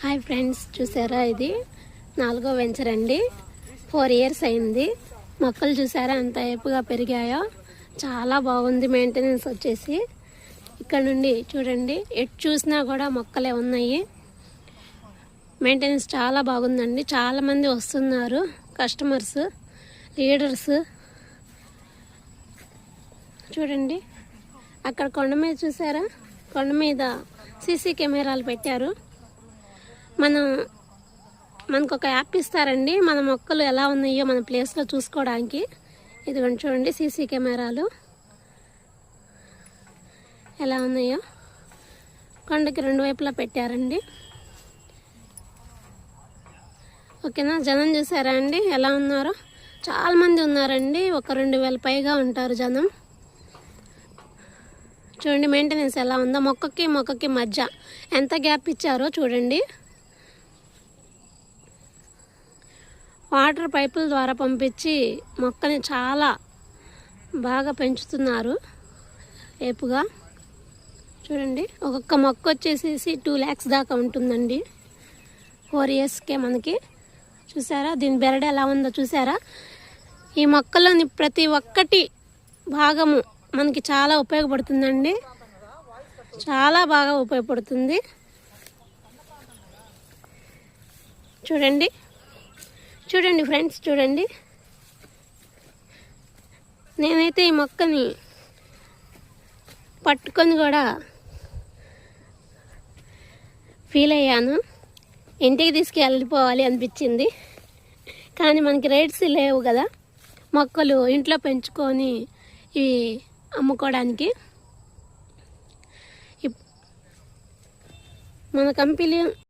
Hi friends, చూసారా ఇది 4వ వెంచర్ అండి. 4 ఇయర్స్ అయింది. మొక్కలు చూసారా ఎంత ఏపుగా పెరిగాయో. చాలా బాగుంది మెయింటెనెన్స్ వచ్చేసి. ఇక్కడ నుండి చూడండి, ఎటు చూసినా కూడా మొక్కలే ఉన్నాయి. మెయింటెనెన్స్ చాలా బాగుందండి. చాలామంది వస్తున్నారు, కస్టమర్స్, లీడర్స్. చూడండి అక్కడ కొండ మీద చూసారా, కొండ మీద సీసీ కెమెరాలు పెట్టారు. మనకు ఒక యాప్ ఇస్తారండి, మన మొక్కలు ఎలా ఉన్నాయో మన ప్లేస్లో చూసుకోవడానికి. ఇదిగోండి చూడండి, సీసీ కెమెరాలు ఎలా ఉన్నాయో కొండకి 2 వైపులా పెట్టారండి. ఓకేనా, జనం చూసారా అండి ఎలా ఉన్నారో. చాలామంది ఉన్నారండి, ఒక 2000 పైగా ఉంటారు జనం. చూడండి మెయింటెనెన్స్ ఎలా ఉందో. మొక్కకి మధ్య ఎంత గ్యాప్ ఇచ్చారో చూడండి. వాటర్ పైపుల ద్వారా పంపించి మొక్కని చాలా బాగా పెంచుతున్నారు ఏపుగా. చూడండి, ఒక్కొక్క మొక్క వచ్చేసేసి 2 lakhs దాకా ఉంటుందండి 4 yearsకే మనకి. చూసారా దీని బెరడు ఎలా ఉందో చూసారా. ఈ మొక్కలోని ప్రతి ఒక్కటి భాగము మనకి చాలా ఉపయోగపడుతుందండి, చాలా బాగా ఉపయోగపడుతుంది. చూడండి ఫ్రెండ్స్, చూడండి. నేనైతే ఈ మొక్కని పట్టుకొని కూడా ఫీల్ అయ్యాను. ఇంటికి తీసుకెళ్ళిపోవాలి అనిపించింది, కానీ మనకి రేట్స్ లేవు కదా మొక్కలు ఇంట్లో పెంచుకొని ఇవి అమ్ముకోవడానికి. మన కంపెనీ